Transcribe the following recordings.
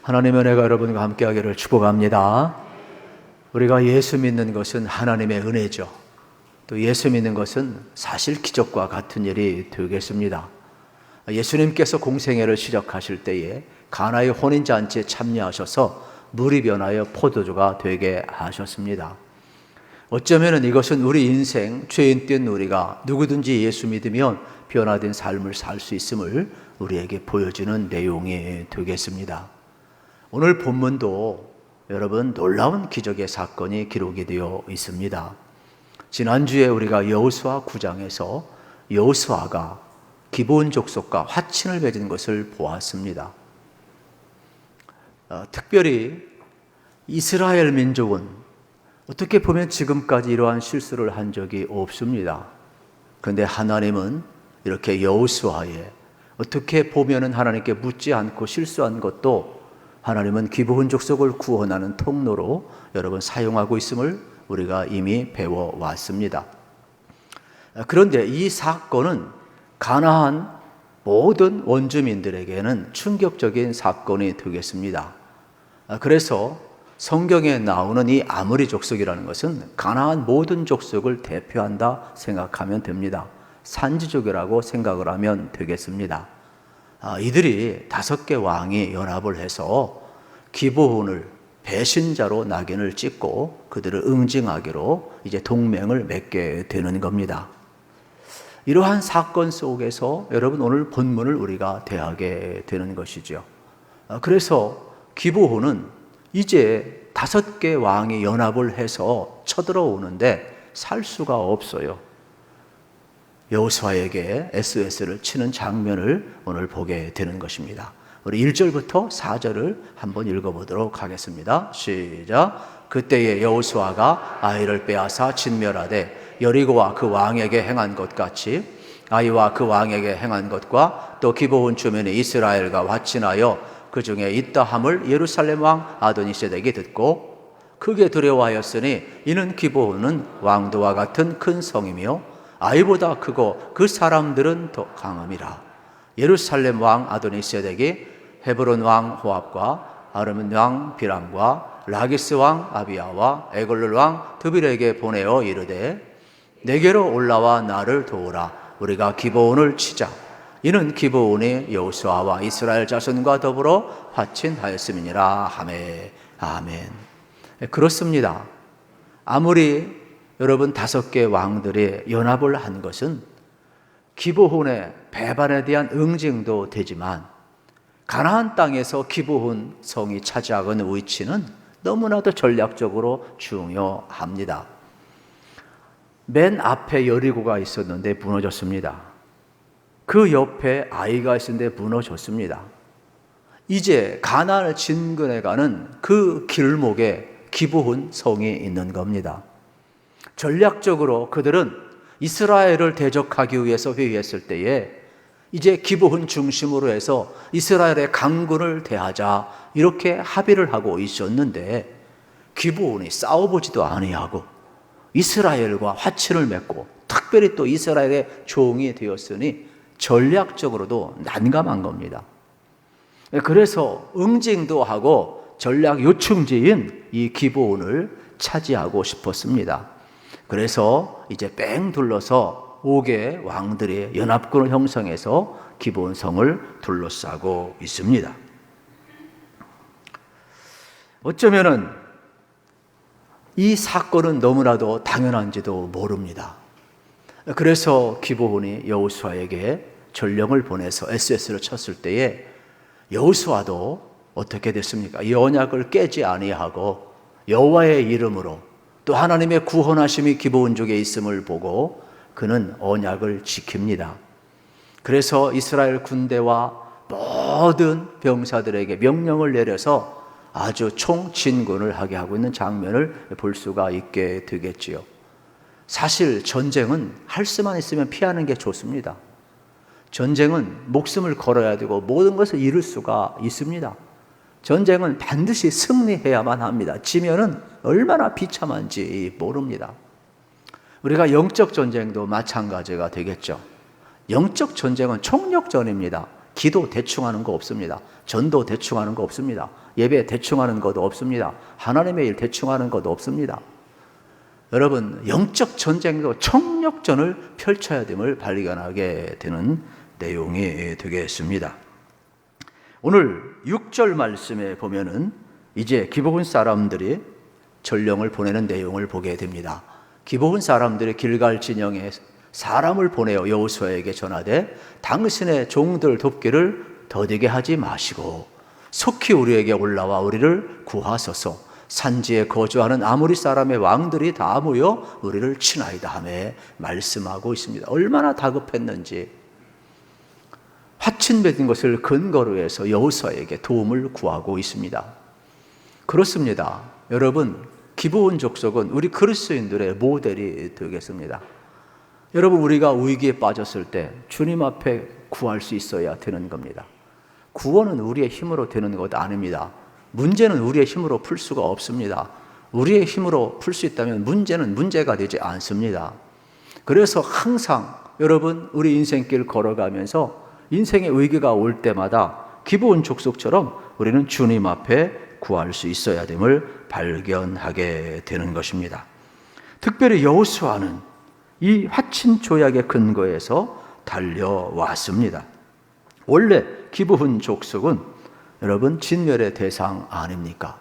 하나님의 은혜가 여러분과 함께하기를 축복합니다. 우리가 예수 믿는 것은 하나님의 은혜죠. 또 예수 믿는 것은 사실 기적과 같은 일이 되겠습니다. 예수님께서 공생애를 시작하실 때에 가나의 혼인잔치에 참여하셔서 물이 변하여 포도주가 되게 하셨습니다. 어쩌면 이것은 우리 인생 죄인 된 우리가 누구든지 예수 믿으면 변화된 삶을 살 수 있음을 우리에게 보여주는 내용이 되겠습니다. 오늘 본문도 여러분 놀라운 기적의 사건이 기록이 되어 있습니다. 지난주에 우리가 여호수아 9장에서 여호수아가 기브온 족속과 화친을 맺은 것을 보았습니다. 특별히 이스라엘 민족은 어떻게 보면 지금까지 이러한 실수를 한 적이 없습니다. 그런데 하나님은 이렇게 여호수아에 어떻게 보면은 하나님께 묻지 않고 실수한 것도 하나님은 기브온 족속을 구원하는 통로로 여러분 사용하고 있음을 우리가 이미 배워왔습니다. 그런데 이 사건은 가나안 모든 원주민들에게는 충격적인 사건이 되겠습니다. 그래서 성경에 나오는 이 아모리 족속이라는 것은 가나안 모든 족속을 대표한다 생각하면 됩니다. 산지족이라고 생각을 하면 되겠습니다. 이들이 5개 왕이 연합을 해서 기브온을 배신자로 낙인을 찍고 그들을 응징하기로 이제 동맹을 맺게 되는 겁니다. 이러한 사건 속에서 여러분 오늘 본문을 우리가 대하게 되는 것이죠. 그래서 기브온은 이제 5개 왕이 연합을 해서 쳐들어오는데 살 수가 없어요. 여호수아에게 SOS를 치는 장면을 오늘 보게 되는 것입니다. 우리 1절부터 4절을 한번 읽어보도록 하겠습니다. 시작. 그때에 여호수아가 아이를 빼앗아 진멸하되 여리고와 그 왕에게 행한 것 같이 아이와 그 왕에게 행한 것과 또 기브온 주민이 이스라엘과 화친하여 그 중에 있다 함을 예루살렘 왕 아도니세덱이 듣고 크게 두려워하였으니 이는 기브온은 왕도와 같은 큰 성이며 아이보다 크고 그 사람들은 더 강함이라. 예루살렘 왕 아도니세덱이 헤브론 왕 호압과 아르몬 왕 비람과 라기스 왕 아비야와 에글룰 왕 드빌에게 보내어 이르되 내게로 올라와 나를 도우라. 우리가 기브온을 치자. 이는 기브온이 여호수아와 이스라엘 자손과 더불어 화친하였음이니라 하매. 아멘. 그렇습니다. 아무리 여러분 5개 왕들이 연합을 한 것은 기브온의 배반에 대한 응징도 되지만 가나안 땅에서 기브온 성이 차지하고 있는 위치는 너무나도 전략적으로 중요합니다. 맨 앞에 여리고가 있었는데 무너졌습니다. 그 옆에 아이가 있었는데 무너졌습니다. 이제 가나안을 진군해가는 그 길목에 기브온 성이 있는 겁니다. 전략적으로 그들은 이스라엘을 대적하기 위해서 회의했을 때에 이제 기브온 중심으로 해서 이스라엘의 강군을 대하자 이렇게 합의를 하고 있었는데 기브온이 싸워보지도 아니하고 이스라엘과 화친을 맺고 특별히 또 이스라엘의 종이 되었으니 전략적으로도 난감한 겁니다. 그래서 응징도 하고 전략 요충지인 이 기브온을 차지하고 싶었습니다. 그래서 이제 뺑 둘러서 5개 왕들의 연합군을 형성해서 기브온 성을 둘러싸고 있습니다. 어쩌면은 이 사건은 너무나도 당연한지도 모릅니다. 그래서 기브온이 여호수아에게 전령을 보내서 SOS를 쳤을 때에 여호수아도 어떻게 됐습니까? 이 언약을 깨지 아니하고 여호와의 이름으로 또 하나님의 구원하심이 기브온 쪽에 있음을 보고 그는 언약을 지킵니다. 그래서 이스라엘 군대와 모든 병사들에게 명령을 내려서 아주 총진군을 하게 하고 있는 장면을 볼 수가 있게 되겠지요. 사실 전쟁은 할 수만 있으면 피하는 게 좋습니다. 전쟁은 목숨을 걸어야 되고 모든 것을 이룰 수가 있습니다. 전쟁은 반드시 승리해야만 합니다. 지면은 얼마나 비참한지 모릅니다. 우리가 영적 전쟁도 마찬가지가 되겠죠. 영적 전쟁은 총력전입니다. 기도 대충 하는 거 없습니다. 전도 대충 하는 거 없습니다. 예배 대충 하는 것도 없습니다. 하나님의 일 대충 하는 것도 없습니다. 여러분, 영적 전쟁도 총력전을 펼쳐야 됨을 발견하게 되는 내용이 되겠습니다. 오늘 6절 말씀에 보면은 이제 기브온 사람들이 전령을 보내는 내용을 보게 됩니다. 기브온 사람들이 길갈 진영에 사람을 보내어 여호수아에게 전하되 당신의 종들 돕기를 더디게 하지 마시고 속히 우리에게 올라와 우리를 구하소서. 산지에 거주하는 아모리 사람의 왕들이 다 모여 우리를 치나이다 하며 말씀하고 있습니다. 얼마나 다급했는지 화친 맺은 것을 근거로 해서 여호수아에게 도움을 구하고 있습니다. 그렇습니다. 여러분, 기브온 족속은 우리 그리스도인들의 모델이 되겠습니다. 여러분, 우리가 위기에 빠졌을 때 주님 앞에 구할 수 있어야 되는 겁니다. 구원은 우리의 힘으로 되는 것 아닙니다. 문제는 우리의 힘으로 풀 수가 없습니다. 우리의 힘으로 풀 수 있다면 문제는 문제가 되지 않습니다. 그래서 항상 여러분, 우리 인생길 걸어가면서 인생의 위기가 올 때마다 기브온 족속처럼 우리는 주님 앞에 구할 수 있어야 됨을 발견하게 되는 것입니다. 특별히 여호수아는 이 화친 조약의 근거에서 달려왔습니다. 원래 기브온 족속은 여러분 진멸의 대상 아닙니까?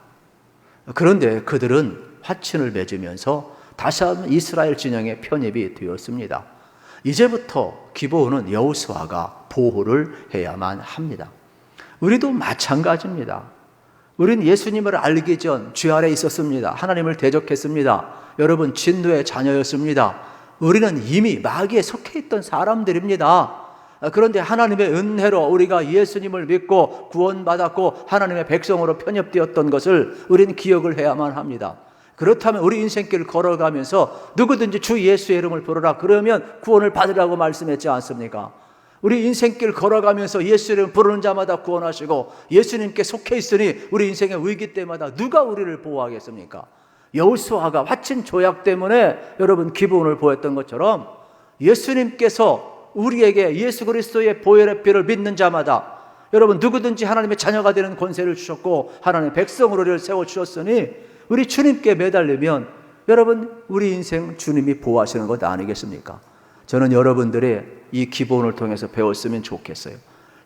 그런데 그들은 화친을 맺으면서 다시 한번 이스라엘 진영에 편입이 되었습니다. 이제부터 기브온은 여호수아가 보호를 해야만 합니다. 우리도 마찬가지입니다. 우리는 예수님을 알기 전 죄 아래 있었습니다. 하나님을 대적했습니다. 여러분, 진노의 자녀였습니다. 우리는 이미 마귀에 속해 있던 사람들입니다. 그런데 하나님의 은혜로 우리가 예수님을 믿고 구원받았고 하나님의 백성으로 편입되었던 것을 우리는 기억을 해야만 합니다. 그렇다면 우리 인생길을 걸어가면서 누구든지 주 예수의 이름을 부르라 그러면 구원을 받으라고 말씀했지 않습니까? 우리 인생길 걸어가면서 예수 이름 부르는 자마다 구원하시고 예수님께 속해 있으니 우리 인생의 위기 때마다 누가 우리를 보호하겠습니까? 여호수아가 화친 조약 때문에 여러분 기브온을 보였던 것처럼 예수님께서 우리에게 예수 그리스도의 보혈의 피를 믿는 자마다 여러분 누구든지 하나님의 자녀가 되는 권세를 주셨고 하나님의 백성으로 우리를 세워주셨으니 우리 주님께 매달리면 여러분 우리 인생 주님이 보호하시는 것 아니겠습니까? 저는 여러분들이 이 기브온을 통해서 배웠으면 좋겠어요.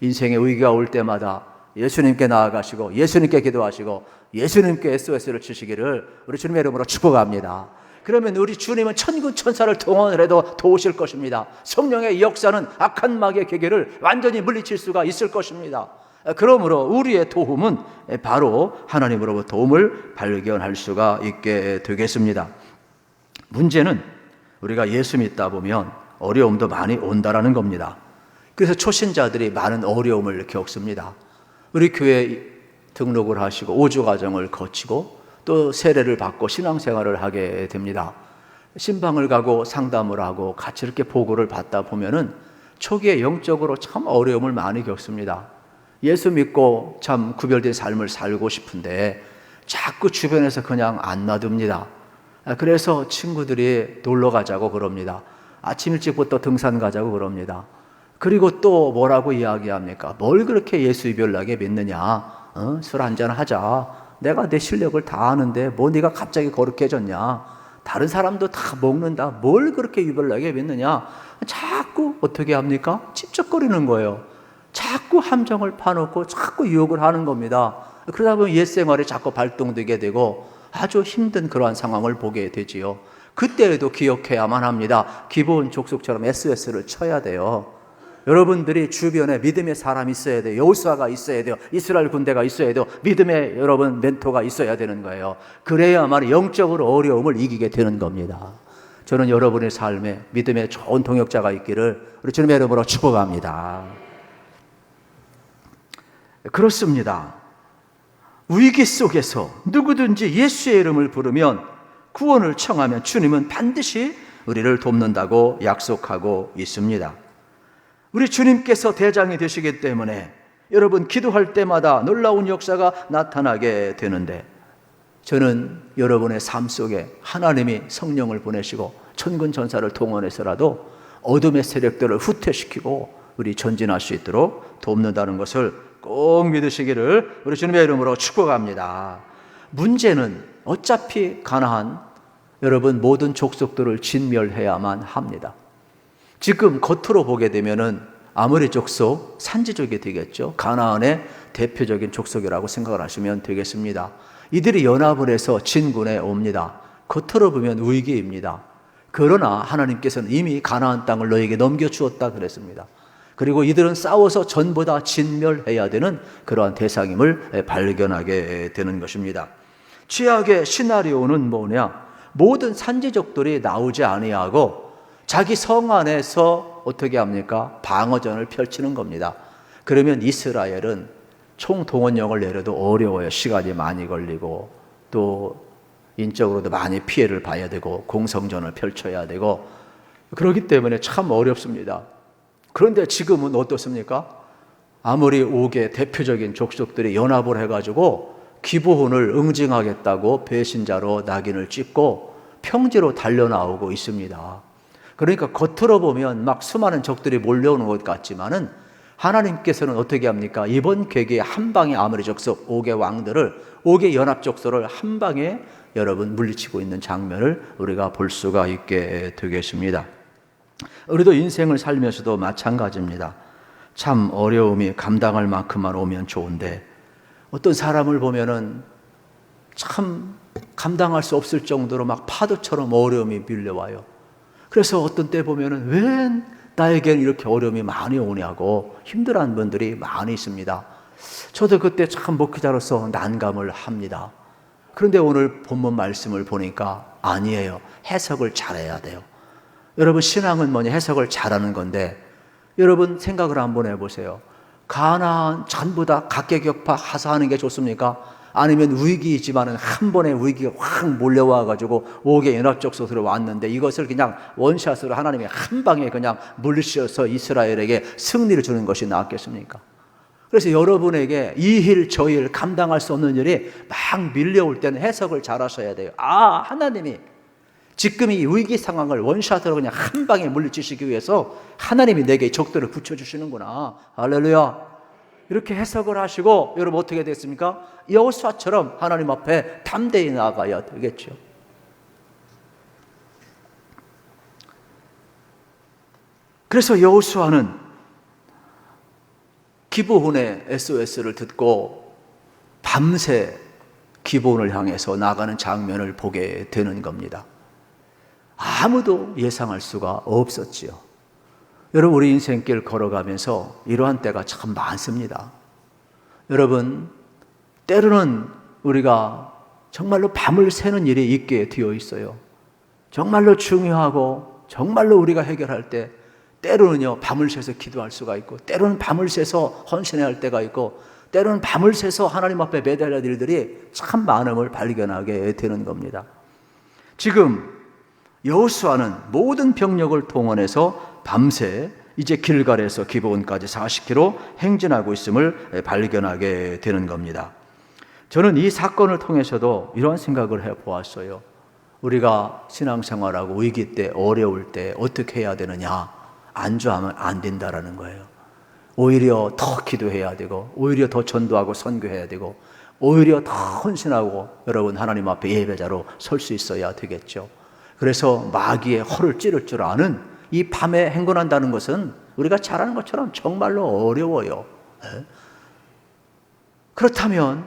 인생의 위기가 올 때마다 예수님께 나아가시고 예수님께 기도하시고 예수님께 SOS를 치시기를 우리 주님의 이름으로 축복합니다. 그러면 우리 주님은 천군 천사를 동원을 해도 도우실 것입니다. 성령의 역사는 악한 마귀의 계계를 완전히 물리칠 수가 있을 것입니다. 그러므로 우리의 도움은 바로 하나님으로부터 도움을 발견할 수가 있게 되겠습니다. 문제는 우리가 예수 믿다 보면 어려움도 많이 온다라는 겁니다. 그래서 초신자들이 많은 어려움을 겪습니다. 우리 교회에 등록을 하시고 5주 과정을 거치고 또 세례를 받고 신앙생활을 하게 됩니다. 신방을 가고 상담을 하고 같이 이렇게 보고를 받다 보면은 초기에 영적으로 참 어려움을 많이 겪습니다. 예수 믿고 참 구별된 삶을 살고 싶은데 자꾸 주변에서 그냥 안 놔둡니다. 그래서 친구들이 놀러 가자고 그럽니다. 아침 일찍부터 등산 가자고 그럽니다. 그리고 또 뭐라고 이야기합니까? 뭘 그렇게 예수 유별나게 믿느냐? 술 한잔 하자. 내가 내 실력을 다 아는데 뭐 네가 갑자기 거룩해졌냐? 다른 사람도 다 먹는다. 뭘 그렇게 유별나게 믿느냐? 자꾸 어떻게 합니까? 찝쩍거리는 거예요. 자꾸 함정을 파놓고 자꾸 유혹을 하는 겁니다. 그러다 보면 옛생활이 자꾸 발동되게 되고 아주 힘든 그러한 상황을 보게 되지요. 그때에도 기억해야만 합니다. 기브온 족속처럼 SOS를 쳐야 돼요. 여러분들이 주변에 믿음의 사람이 있어야 돼요. 여호수아가 있어야 돼요. 이스라엘 군대가 있어야 돼요. 믿음의 여러분 멘토가 있어야 되는 거예요. 그래야만 영적으로 어려움을 이기게 되는 겁니다. 저는 여러분의 삶에 믿음의 좋은 동역자가 있기를 우리 주님의 이름으로 축복합니다. 그렇습니다. 위기 속에서 누구든지 예수의 이름을 부르면 구원을 청하면 주님은 반드시 우리를 돕는다고 약속하고 있습니다. 우리 주님께서 대장이 되시기 때문에 여러분 기도할 때마다 놀라운 역사가 나타나게 되는데 저는 여러분의 삶 속에 하나님이 성령을 보내시고 천군 천사를 동원해서라도 어둠의 세력들을 후퇴시키고 우리 전진할 수 있도록 돕는다는 것을 꼭 믿으시기를 우리 주님의 이름으로 축복합니다. 문제는 어차피 가나안 여러분 모든 족속들을 진멸해야만 합니다. 지금 겉으로 보게 되면은 아모리 족속 산지족이 되겠죠. 가나안의 대표적인 족속이라고 생각을 하시면 되겠습니다. 이들이 연합을 해서 진군해 옵니다. 겉으로 보면 위기입니다. 그러나 하나님께서는 이미 가나안 땅을 너에게 넘겨주었다 그랬습니다. 그리고 이들은 싸워서 전부 다 진멸해야 되는 그러한 대상임을 발견하게 되는 것입니다. 최악의 시나리오는 뭐냐? 모든 산지족들이 나오지 아니하고 자기 성 안에서 어떻게 합니까? 방어전을 펼치는 겁니다. 그러면 이스라엘은 총동원령을 내려도 어려워요. 시간이 많이 걸리고 또 인적으로도 많이 피해를 봐야 되고 공성전을 펼쳐야 되고 그렇기 때문에 참 어렵습니다. 그런데 지금은 어떻습니까? 아무리 5개 대표적인 족속들이 연합을 해가지고 기브온을 응징하겠다고 배신자로 낙인을 찍고 평지로 달려나오고 있습니다. 그러니까 겉으로 보면 막 수많은 적들이 몰려오는 것 같지만은 하나님께서는 어떻게 합니까? 이번 계기에 한 방에 아모리 족속 5개 왕들을 5개 연합 족속을 한 방에 여러분 물리치고 있는 장면을 우리가 볼 수가 있게 되겠습니다. 우리도 인생을 살면서도 마찬가지입니다. 참 어려움이 감당할 만큼만 오면 좋은데 어떤 사람을 보면은 참 감당할 수 없을 정도로 막 파도처럼 어려움이 밀려와요. 그래서 어떤 때 보면은 왜 나에게는 이렇게 어려움이 많이 오냐고 힘들어하는 분들이 많이 있습니다. 저도 그때 참 목회자로서 난감을 합니다. 그런데 오늘 본문 말씀을 보니까 아니에요. 해석을 잘해야 돼요. 여러분 신앙은 뭐냐? 해석을 잘하는 건데 여러분 생각을 한번 해보세요. 가나안 전부 다 각계격파 하사하는 게 좋습니까? 아니면 위기이지만은 한 번에 위기가 확 몰려와가지고 5개 연합족속 들어왔는데 이것을 그냥 원샷으로 하나님이 한 방에 그냥 물리쳐서 이스라엘에게 승리를 주는 것이 낫겠습니까? 그래서 여러분에게 이 일 저 일 감당할 수 없는 일이 막 밀려올 때는 해석을 잘 하셔야 돼요. 아, 하나님이 지금 이 위기 상황을 원샷으로 그냥 한 방에 물리치시기 위해서 하나님이 내게 적들을 붙여주시는구나. 할렐루야. 이렇게 해석을 하시고 여러분 어떻게 됐습니까? 여호수아처럼 하나님 앞에 담대히 나아가야 되겠죠. 그래서 여호수아는 기브온의 SOS를 듣고 밤새 기브온을 향해서 나가는 장면을 보게 되는 겁니다. 아무도 예상할 수가 없었지요. 여러분 우리 인생길 걸어가면서 이러한 때가 참 많습니다. 여러분 때로는 우리가 정말로 밤을 새는 일이 있게 되어 있어요. 정말로 중요하고 정말로 우리가 해결할 때 때로는요 밤을 새서 기도할 수가 있고 때로는 밤을 새서 헌신해야 할 때가 있고 때로는 밤을 새서 하나님 앞에 매달려야 할 일들이 참 많음을 발견하게 되는 겁니다. 지금 여호수아는 모든 병력을 동원해서 밤새 이제 길갈에서 기브온까지 40km 행진하고 있음을 발견하게 되는 겁니다. 저는 이 사건을 통해서도 이런 생각을 해보았어요. 우리가 신앙생활하고 위기 때 어려울 때 어떻게 해야 되느냐? 안주하면 안 된다라는 거예요. 오히려 더 기도해야 되고 오히려 더 전도하고 선교해야 되고 오히려 더 헌신하고 여러분 하나님 앞에 예배자로 설 수 있어야 되겠죠. 그래서 마귀의 허를 찌를 줄 아는 이 밤에 행군한다는 것은 우리가 잘하는 것처럼 정말로 어려워요. 그렇다면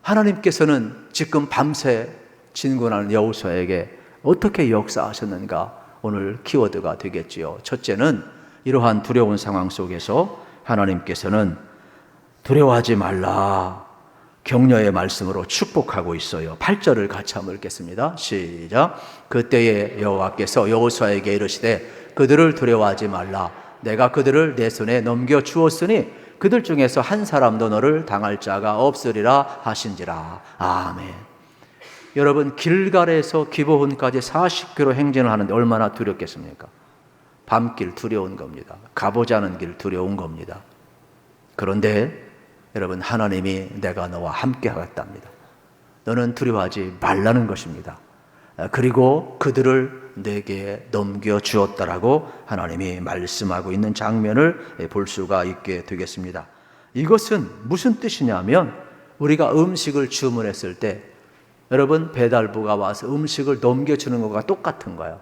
하나님께서는 지금 밤새 진군하는 여호수아에게 어떻게 역사하셨는가 오늘 키워드가 되겠지요. 첫째는 이러한 두려운 상황 속에서 하나님께서는 두려워하지 말라 격려의 말씀으로 축복하고 있어요. 8절을 같이 한번 읽겠습니다. 시작. 그때에 여호와께서 여호수아에게 이르시되 그들을 두려워하지 말라. 내가 그들을 내 손에 넘겨 주었으니 그들 중에서 한 사람도 너를 당할 자가 없으리라 하신지라. 아멘. 여러분 길갈에서 기브온까지 40km 행진을 하는데 얼마나 두렵겠습니까? 밤길 두려운 겁니다. 가보자는 길 두려운 겁니다. 그런데 여러분 하나님이 내가 너와 함께 하겠답니다. 너는 두려워하지 말라는 것입니다. 그리고 그들을 내게 넘겨주었다라고 하나님이 말씀하고 있는 장면을 볼 수가 있게 되겠습니다. 이것은 무슨 뜻이냐면 우리가 음식을 주문했을 때 여러분 배달부가 와서 음식을 넘겨주는 것과 똑같은 거예요.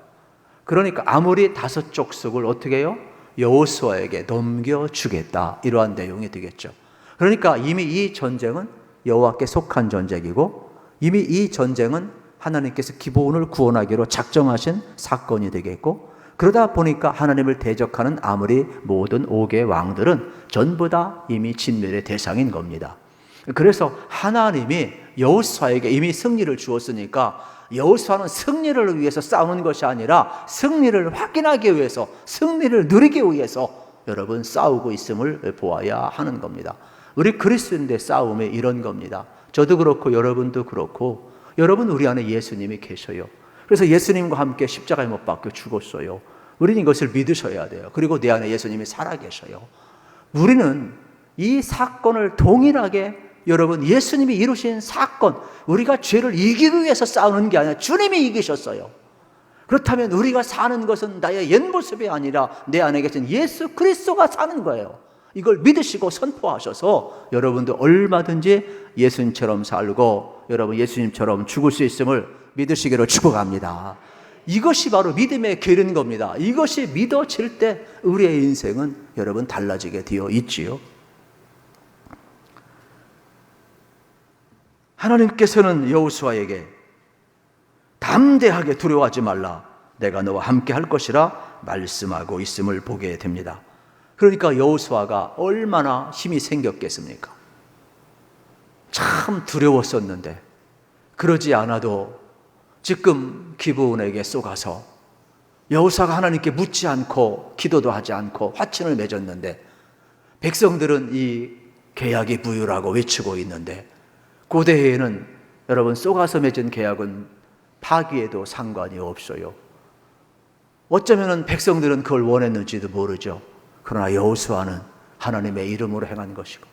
그러니까 아무리 5 족속을 어떻게 해요? 여호수아에게 넘겨주겠다, 이러한 내용이 되겠죠. 그러니까 이미 이 전쟁은 여호와께 속한 전쟁이고 이미 이 전쟁은 하나님께서 기브온을 구원하기로 작정하신 사건이 되겠고, 그러다 보니까 하나님을 대적하는 아무리 모든 5개 왕들은 전부 다 이미 진멸의 대상인 겁니다. 그래서 하나님이 여호수아에게 이미 승리를 주었으니까 여호수아는 승리를 위해서 싸우는 것이 아니라 승리를 확인하기 위해서, 승리를 누리기 위해서 여러분 싸우고 있음을 보아야 하는 겁니다. 우리 그리스도인들의 싸움이 이런 겁니다. 저도 그렇고 여러분도 그렇고, 여러분 우리 안에 예수님이 계셔요. 그래서 예수님과 함께 십자가에 못 박혀 죽었어요. 우리는 이것을 믿으셔야 돼요. 그리고 내 안에 예수님이 살아계셔요. 우리는 이 사건을 동일하게, 여러분 예수님이 이루신 사건, 우리가 죄를 이기기 위해서 싸우는 게 아니라 주님이 이기셨어요. 그렇다면 우리가 사는 것은 나의 옛 모습이 아니라 내 안에 계신 예수 그리스도가 사는 거예요. 이걸 믿으시고 선포하셔서 여러분도 얼마든지 예수님처럼 살고 여러분 예수님처럼 죽을 수 있음을 믿으시기로 축복합니다. 이것이 바로 믿음의 길인 겁니다. 이것이 믿어질 때 우리의 인생은 여러분 달라지게 되어 있지요. 하나님께서는 여호수아에게 담대하게 두려워하지 말라, 내가 너와 함께 할 것이라 말씀하고 있음을 보게 됩니다. 그러니까 여호수아가 얼마나 힘이 생겼겠습니까? 참 두려웠었는데 그러지 않아도 지금 기브온에게 쏘가서 여호수아가 하나님께 묻지 않고 기도도 하지 않고 화친을 맺었는데 백성들은 이 계약이 부유라고 외치고 있는데, 고대에는 여러분 쏘가서 맺은 계약은 파기에도 상관이 없어요. 어쩌면 백성들은 그걸 원했는지도 모르죠. 그러나 여호수아는 하나님의 이름으로 행한 것이고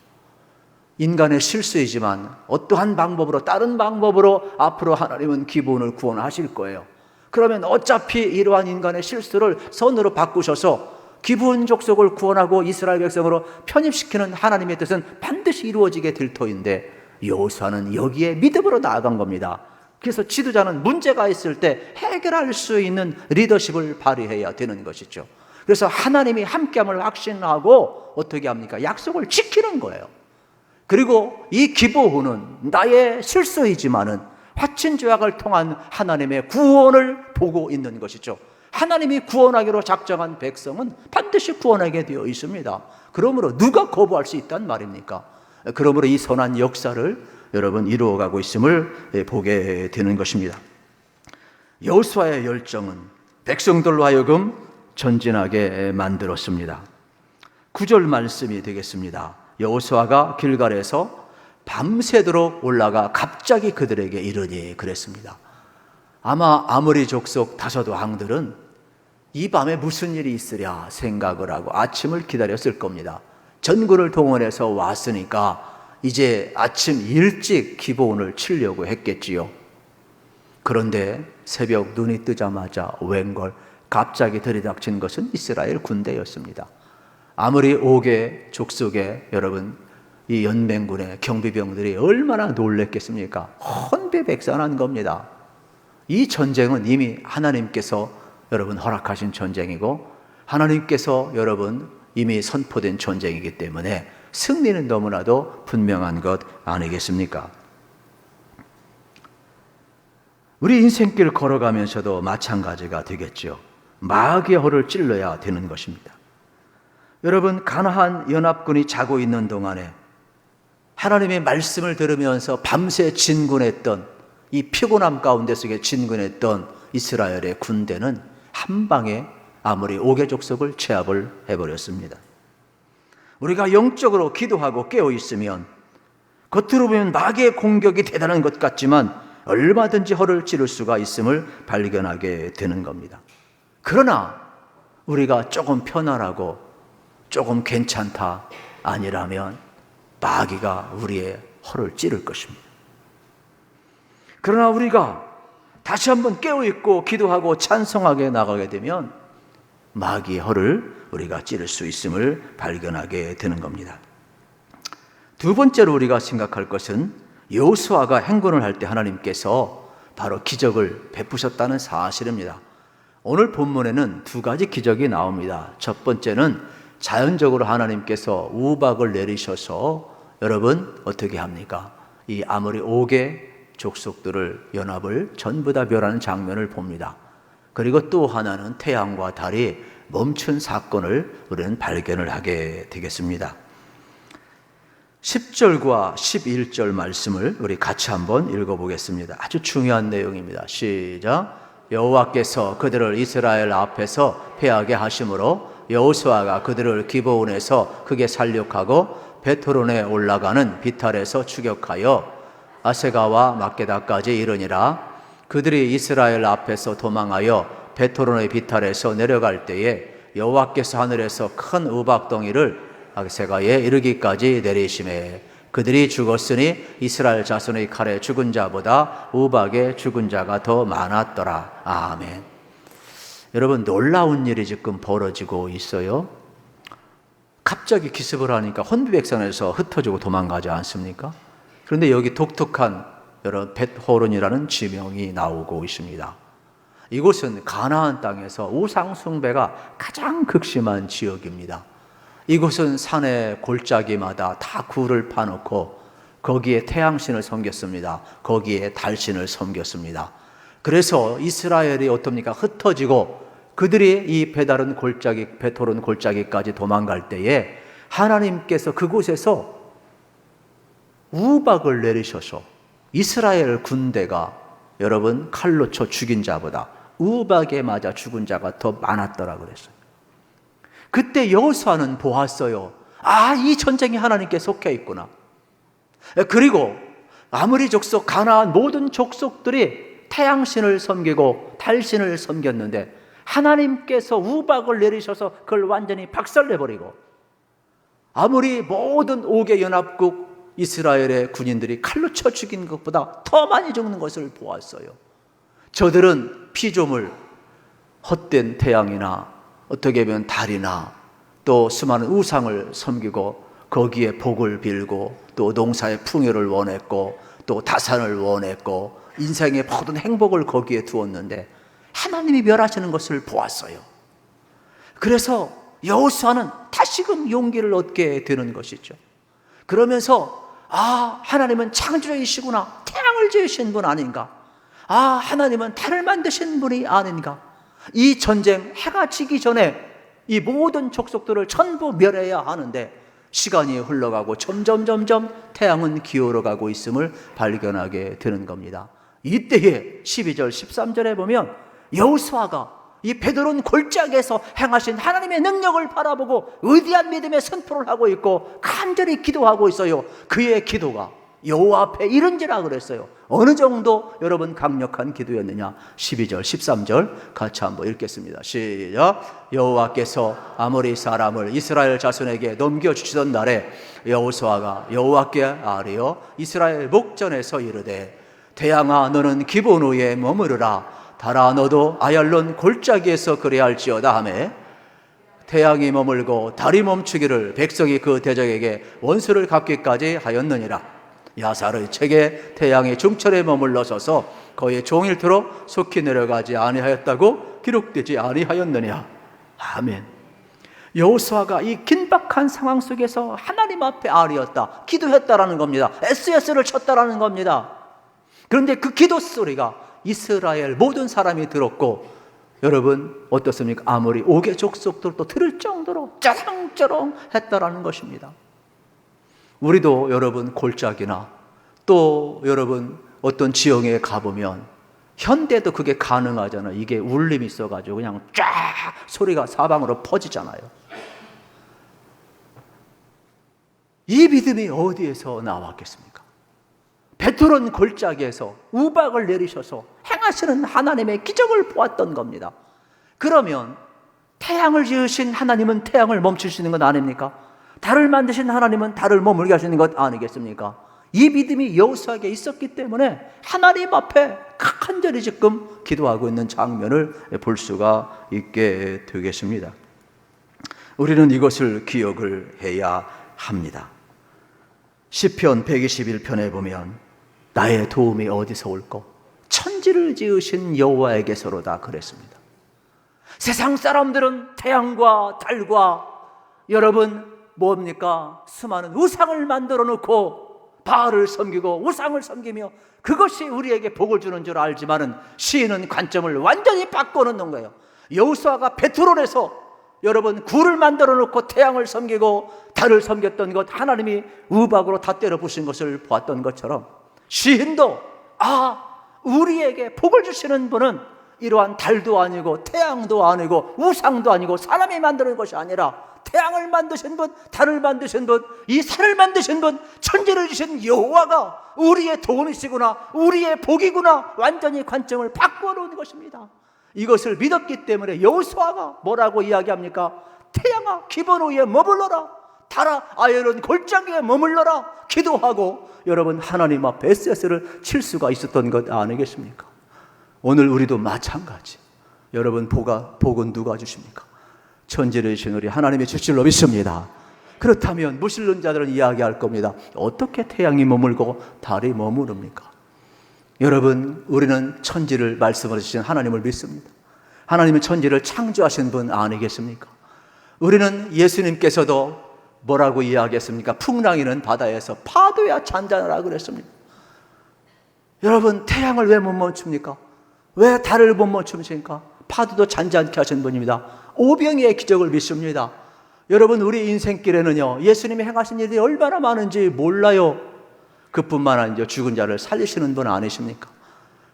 인간의 실수이지만 어떠한 방법으로, 다른 방법으로 앞으로 하나님은 기브온을 구원하실 거예요. 그러면 어차피 이러한 인간의 실수를 선으로 바꾸셔서 기브온 족속을 구원하고 이스라엘 백성으로 편입시키는 하나님의 뜻은 반드시 이루어지게 될 터인데 여호수아는 여기에 믿음으로 나아간 겁니다. 그래서 지도자는 문제가 있을 때 해결할 수 있는 리더십을 발휘해야 되는 것이죠. 그래서 하나님이 함께함을 확신하고 어떻게 합니까? 약속을 지키는 거예요. 그리고 이 기브온은 나의 실수이지만은 화친 조약을 통한 하나님의 구원을 보고 있는 것이죠. 하나님이 구원하기로 작정한 백성은 반드시 구원하게 되어 있습니다. 그러므로 누가 거부할 수 있단 말입니까? 그러므로 이 선한 역사를 여러분 이루어가고 있음을 보게 되는 것입니다. 여호수아의 열정은 백성들로 하여금 전진하게 만들었습니다. 9절 말씀이 되겠습니다. 여호수아가 길갈에서 밤새도록 올라가 갑자기 그들에게 이르니 그랬습니다. 아마 아모리 족속 5 왕들은 이 밤에 무슨 일이 있으랴 생각을 하고 아침을 기다렸을 겁니다. 전군을 동원해서 왔으니까 이제 아침 일찍 기브온을 치려고 했겠지요. 그런데 새벽 눈이 뜨자마자 웬걸 갑자기 들이닥친 것은 이스라엘 군대였습니다. 아무리 5개 족속의 여러분 이 연맹군의 경비병들이 얼마나 놀랬겠습니까? 혼비백산한 겁니다. 이 전쟁은 이미 하나님께서 여러분 허락하신 전쟁이고 하나님께서 여러분 이미 선포된 전쟁이기 때문에 승리는 너무나도 분명한 것 아니겠습니까? 우리 인생길 걸어가면서도 마찬가지가 되겠죠. 마귀의 허를 찔러야 되는 것입니다. 여러분 가나안 연합군이 자고 있는 동안에 하나님의 말씀을 들으면서 밤새 진군했던 이 피곤함 가운데 속에 진군했던 이스라엘의 군대는 한 방에 아무리 5개 족속을 제압을 해버렸습니다. 우리가 영적으로 기도하고 깨어 있으면 겉으로 보면 마귀의 공격이 대단한 것 같지만 얼마든지 허를 찌를 수가 있음을 발견하게 되는 겁니다. 그러나 우리가 조금 편안하고 조금 괜찮다 아니라면 마귀가 우리의 허를 찌를 것입니다. 그러나 우리가 다시 한번 깨어있고 기도하고 찬송하게 나가게 되면 마귀의 허를 우리가 찌를 수 있음을 발견하게 되는 겁니다. 두 번째로 우리가 생각할 것은 여호수아가 행군을 할 때 하나님께서 바로 기적을 베푸셨다는 사실입니다. 오늘 본문에는 두 가지 기적이 나옵니다. 첫 번째는 자연적으로 하나님께서 우박을 내리셔서 여러분 어떻게 합니까? 이 아모리 5개 족속들을 연합을 전부 다 멸하는 장면을 봅니다. 그리고 또 하나는 태양과 달이 멈춘 사건을 우리는 발견을 하게 되겠습니다. 10절과 11절 말씀을 우리 같이 한번 읽어보겠습니다. 아주 중요한 내용입니다. 시작. 여호와께서 그들을 이스라엘 앞에서 패하게 하심으로 여호수아가 그들을 기브온에서 크게 살육하고 베토론에 올라가는 비탈에서 추격하여 아세가와 막게다까지 이르니라. 그들이 이스라엘 앞에서 도망하여 베토론의 비탈에서 내려갈 때에 여호와께서 하늘에서 큰 우박덩이를 아세가에 이르기까지 내리심에 그들이 죽었으니 이스라엘 자손의 칼에 죽은 자보다 우박에 죽은 자가 더 많았더라. 아멘. 여러분, 놀라운 일이 지금 벌어지고 있어요. 갑자기 기습을 하니까 혼비백산에서 흩어지고 도망가지 않습니까? 그런데 여기 독특한 여러 벳호론이라는 지명이 나오고 있습니다. 이곳은 가나안 땅에서 우상 숭배가 가장 극심한 지역입니다. 이곳은 산의 골짜기마다 다 굴을 파놓고 거기에 태양신을 섬겼습니다. 거기에 달신을 섬겼습니다. 그래서 이스라엘이 어떻습니까? 흩어지고 그들이 이 베토론 골짜기까지 도망갈 때에 하나님께서 그곳에서 우박을 내리셔서 이스라엘 군대가 여러분 칼로 쳐 죽인 자보다 우박에 맞아 죽은 자가 더 많았더라 그랬어요. 그때 여호수아는 보았어요. 아, 이 전쟁이 하나님께 속해 있구나. 그리고 아무리 족속 가나안 모든 족속들이 태양신을 섬기고 달신을 섬겼는데 하나님께서 우박을 내리셔서 그걸 완전히 박살내버리고 아무리 모든 5개 연합국 이스라엘의 군인들이 칼로 쳐 죽인 것보다 더 많이 죽는 것을 보았어요. 저들은 피조물, 헛된 태양이나 어떻게 보면 달이나 또 수많은 우상을 섬기고 거기에 복을 빌고 또 농사의 풍요를 원했고 또 다산을 원했고 인생의 모든 행복을 거기에 두었는데 하나님이 멸하시는 것을 보았어요. 그래서 여호수아는 다시금 용기를 얻게 되는 것이죠. 그러면서 아, 하나님은 창조주이시구나. 태양을 지으신 분 아닌가? 아, 하나님은 달을 만드신 분이 아닌가? 이 전쟁 해가 지기 전에 이 모든 족속들을 전부 멸해야 하는데 시간이 흘러가고 점점 태양은 기울어가고 있음을 발견하게 되는 겁니다. 이때에 12절 13절에 보면 여호수아가 이 베드론 골짜기에서 행하신 하나님의 능력을 바라보고 위대한 믿음의 선포를 하고 있고 간절히 기도하고 있어요. 그의 기도가 여호와 앞에 이른지라 그랬어요. 어느 정도 여러분 강력한 기도였느냐? 12절 13절 같이 한번 읽겠습니다. 시작. 여호와께서 아모리 사람을 이스라엘 자손에게 넘겨주시던 날에 여호수아가 여호와께 아뢰어 이스라엘 목전에서 이르되 태양아 너는 기브온 위에 머무르라. 달아 너도 아얄론 골짜기에서 그래야 할지어다 하매 태양이 머물고 달이 멈추기를 백성이 그 대적에게 원수를 갚기까지 하였느니라. 야살의 책에 태양이 중철에 머물러 서서 거의 종일토록 속히 내려가지 아니하였다고 기록되지 아니하였느냐. 아멘. 여호수아가 이 긴박한 상황 속에서 하나님 앞에 아뢰었다, 기도했다라는 겁니다. SS를 쳤다라는 겁니다. 그런데 그 기도 소리가 이스라엘 모든 사람이 들었고 여러분 어떻습니까? 아무리 5개 족속들도 들을 정도로 짜랑짜랑 했다라는 것입니다. 우리도 여러분 골짜기나 또 여러분 어떤 지형에 가보면 현대도 그게 가능하잖아요. 이게 울림이 있어가지고 그냥 쫙 소리가 사방으로 퍼지잖아요. 이 믿음이 어디에서 나왔겠습니까? 베토론 골짜기에서 우박을 내리셔서 행하시는 하나님의 기적을 보았던 겁니다. 그러면 태양을 지으신 하나님은 태양을 멈추시는 것 아닙니까? 달을 만드신 하나님은 달을 머물게 하시는 것 아니겠습니까? 이 믿음이 여호수아에게 있었기 때문에 하나님 앞에 간절히 지금 기도하고 있는 장면을 볼 수가 있게 되겠습니다. 우리는 이것을 기억을 해야 합니다. 시편 121편에 보면 나의 도움이 어디서 올꼬? 천지를 지으신 여호와에게서로다 그랬습니다. 세상 사람들은 태양과 달과 여러분 뭡니까? 수많은 우상을 만들어 놓고 바알을 섬기고 우상을 섬기며 그것이 우리에게 복을 주는 줄 알지만은 시인은 관점을 완전히 바꿔놓는 거예요. 여호수아가 베트론에서 여러분 굴을 만들어 놓고 태양을 섬기고 달을 섬겼던 것, 하나님이 우박으로 다 때려 부신 것을 보았던 것처럼 시인도 우리에게 복을 주시는 분은 이러한 달도 아니고 태양도 아니고 우상도 아니고 사람이 만드는 것이 아니라 태양을 만드신 분, 달을 만드신 분, 이 산을 만드신 분, 천지를 주신 여호와가 우리의 도움이시구나, 우리의 복이구나, 완전히 관점을 바꿔놓은 것입니다. 이것을 믿었기 때문에 여호수아가 뭐라고 이야기합니까? 태양아 기본 위에 머물러라, 달아 아열은 골짜기에 머물러라 기도하고 여러분 하나님 앞에 SS를 칠 수가 있었던 것 아니겠습니까? 오늘 우리도 마찬가지. 여러분 복은 누가 주십니까? 천지를 주신 우리 하나님이 주실 줄 믿습니다. 그렇다면 무신론자들은 이야기할 겁니다. 어떻게 태양이 머물고 달이 머무릅니까? 여러분 우리는 천지를 말씀을 주신 하나님을 믿습니다. 하나님은 천지를 창조하신 분 아니겠습니까? 우리는 예수님께서도 뭐라고 이야기했습니까? 풍랑이는 바다에서 파도야 잔잔하라 그랬습니다. 여러분 태양을 왜 못 멈춥니까? 왜 달을 못 멈춥니까? 파도도 잔잔케 하신 분입니다. 오병이의 기적을 믿습니다. 여러분 우리 인생길에는요 예수님이 행하신 일이 얼마나 많은지 몰라요. 그뿐만 아니라 죽은 자를 살리시는 분 아니십니까?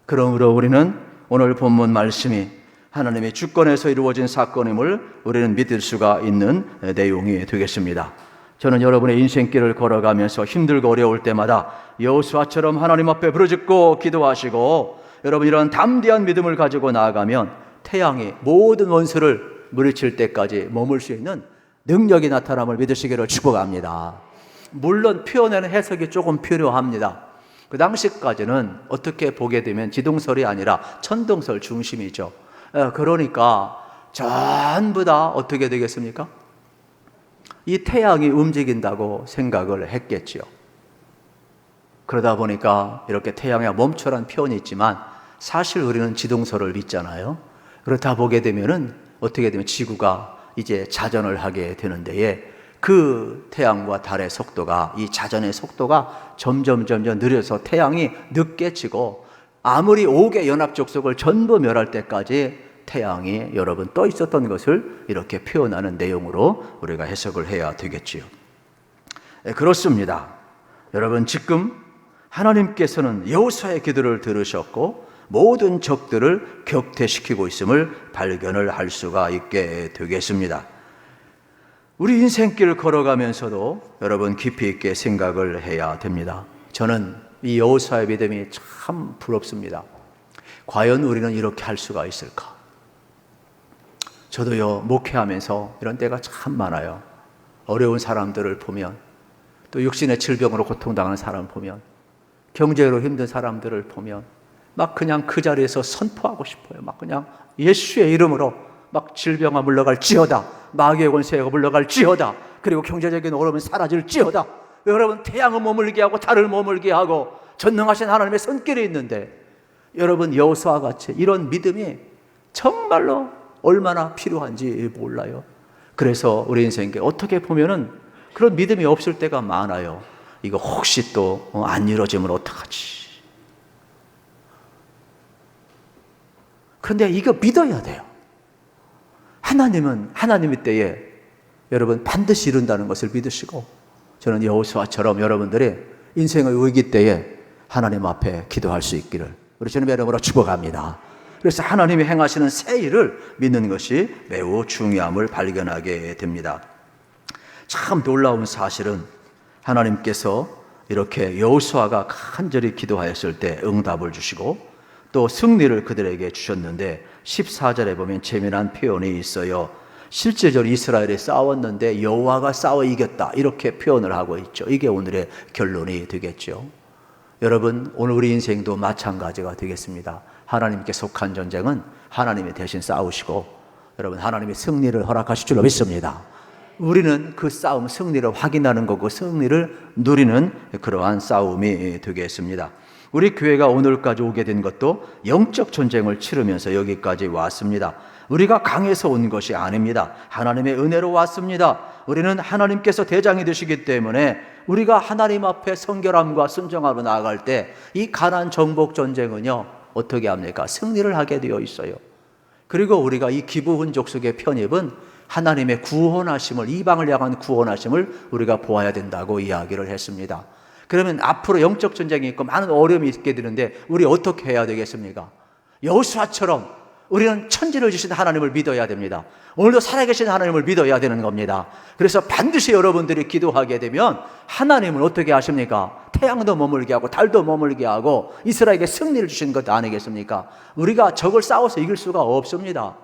그러므로 우리는 오늘 본문 말씀이 하나님의 주권에서 이루어진 사건임을 우리는 믿을 수가 있는 내용이 되겠습니다. 저는 여러분의 인생길을 걸어가면서 힘들고 어려울 때마다 여호수아처럼 하나님 앞에 부르짖고 기도하시고 여러분 이런 담대한 믿음을 가지고 나아가면 태양이 모든 원수를 물리칠 때까지 머물 수 있는 능력이 나타남을 믿으시기를 축복합니다. 물론 표현에는 해석이 조금 필요합니다. 그 당시까지는 어떻게 보게 되면 지동설이 아니라 천동설 중심이죠. 그러니까 전부 다 어떻게 되겠습니까? 이 태양이 움직인다고 생각을 했겠지요. 그러다 보니까 이렇게 태양이 멈춰라는 표현이 있지만 사실 우리는 지동설을 믿잖아요. 그렇다 보게 되면은 어떻게 되면 지구가 이제 자전을 하게 되는데에 그 태양과 달의 속도가 이 자전의 속도가 점점 느려서 태양이 늦게 지고 아무리 5개 연합족속을 전부 멸할 때까지 태양이 여러분 떠 있었던 것을 이렇게 표현하는 내용으로 우리가 해석을 해야 되겠지요. 그렇습니다. 여러분 지금 하나님께서는 여호수아의 기도를 들으셨고 모든 적들을 격퇴시키고 있음을 발견을 할 수가 있게 되겠습니다. 우리 인생길을 걸어가면서도 여러분 깊이 있게 생각을 해야 됩니다. 저는 이 여호수아의 믿음이 참 부럽습니다. 과연 우리는 이렇게 할 수가 있을까? 저도요 목회하면서 이런 때가 참 많아요. 어려운 사람들을 보면 또 육신의 질병으로 고통당하는 사람 보면 경제로 힘든 사람들을 보면 막 그냥 그 자리에서 선포하고 싶어요. 막 그냥 예수의 이름으로 막 질병아 물러갈지어다, 마귀의 권세가 물러갈지어다, 그리고 경제적인 어려움은 사라질지어다. 여러분 태양을 머물게 하고 달을 머물게 하고 전능하신 하나님의 손길이 있는데 여러분 여호수아와 같이 이런 믿음이 정말로 얼마나 필요한지 몰라요. 그래서 우리 인생에 어떻게 보면은 그런 믿음이 없을 때가 많아요. 이거 혹시 또 안 이루어지면 어떡하지? 그런데 이거 믿어야 돼요. 하나님은 하나님의 때에 여러분 반드시 이룬다는 것을 믿으시고 저는 여호수아처럼 여러분들이 인생의 위기 때에 하나님 앞에 기도할 수 있기를 우리 주님 이름으로 축복합니다. 그래서 하나님이 행하시는 새 일을 믿는 것이 매우 중요함을 발견하게 됩니다. 참 놀라운 사실은 하나님께서 이렇게 여호수아가 간절히 기도하였을 때 응답을 주시고 또 승리를 그들에게 주셨는데 14절에 보면 재미난 표현이 있어요. 실제적으로 이스라엘이 싸웠는데 여호와가 싸워 이겼다, 이렇게 표현을 하고 있죠. 이게 오늘의 결론이 되겠죠. 여러분, 오늘 우리 인생도 마찬가지가 되겠습니다. 하나님께 속한 전쟁은 하나님이 대신 싸우시고 여러분 하나님이 승리를 허락하실 줄로 믿습니다. 우리는 그 싸움, 승리를 확인하는 거고 승리를 누리는 그러한 싸움이 되겠습니다. 우리 교회가 오늘까지 오게 된 것도 영적 전쟁을 치르면서 여기까지 왔습니다. 우리가 강해서 온 것이 아닙니다. 하나님의 은혜로 왔습니다. 우리는 하나님께서 대장이 되시기 때문에 우리가 하나님 앞에 성결함과 순종하러 나아갈 때 이 가나안 정복 전쟁은요, 어떻게 합니까? 승리를 하게 되어 있어요. 그리고 우리가 이 기브온 족속의 편입은 하나님의 구원하심을, 이방을 향한 구원하심을 우리가 보아야 된다고 이야기를 했습니다. 그러면 앞으로 영적 전쟁이 있고 많은 어려움이 있게 되는데 우리 어떻게 해야 되겠습니까? 여호수아처럼 우리는 천지를 주신 하나님을 믿어야 됩니다. 오늘도 살아계신 하나님을 믿어야 되는 겁니다. 그래서 반드시 여러분들이 기도하게 되면 하나님은 어떻게 하십니까? 태양도 머물게 하고 달도 머물게 하고 이스라엘에게 승리를 주신 것 아니겠습니까? 우리가 적을 싸워서 이길 수가 없습니다.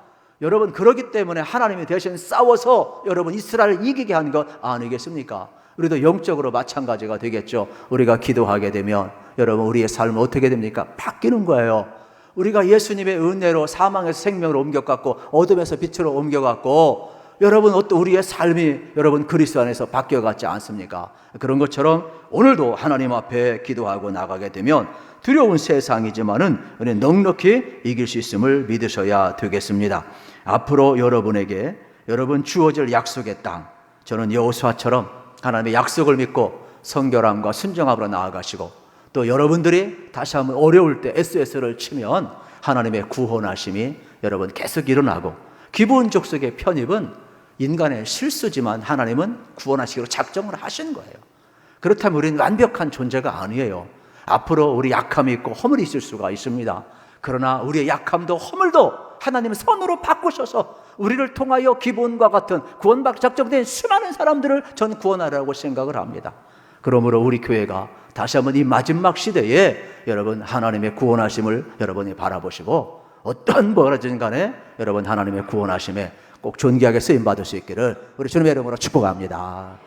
여러분, 그렇기 때문에 하나님이 대신 싸워서 여러분 이스라엘을 이기게 한 것 아니겠습니까? 우리도 영적으로 마찬가지가 되겠죠. 우리가 기도하게 되면 여러분 우리의 삶은 어떻게 됩니까? 바뀌는 거예요. 우리가 예수님의 은혜로 사망에서 생명으로 옮겨갔고 어둠에서 빛으로 옮겨갔고 여러분 어떤 우리의 삶이 여러분 그리스도 안에서 바뀌어갔지 않습니까? 그런 것처럼 오늘도 하나님 앞에 기도하고 나가게 되면 두려운 세상이지만은 우리는 넉넉히 이길 수 있음을 믿으셔야 되겠습니다. 앞으로 여러분에게 여러분 주어질 약속의 땅, 저는 여호수아처럼 하나님의 약속을 믿고 성결함과 순종함으로 나아가시고 또 여러분들이 다시 한번 어려울 때 SOS를 치면 하나님의 구원하심이 여러분 계속 일어나고 기브온 족속의 편입은 인간의 실수지만 하나님은 구원하시기로 작정을 하신 거예요. 그렇다면 우리는 완벽한 존재가 아니에요. 앞으로 우리 약함이 있고 허물이 있을 수가 있습니다. 그러나 우리의 약함도 허물도 하나님은 선으로 바꾸셔서 우리를 통하여 기브온과 같은 구원받기 작정된 수많은 사람들을 전 구원하라고 생각을 합니다. 그러므로 우리 교회가 다시 한번 이 마지막 시대에 여러분 하나님의 구원하심을 여러분이 바라보시고 어떤 뭐라든 간에 여러분 하나님의 구원하심에 꼭 존귀하게 쓰임받을 수 있기를 우리 주님의 이름으로 축복합니다.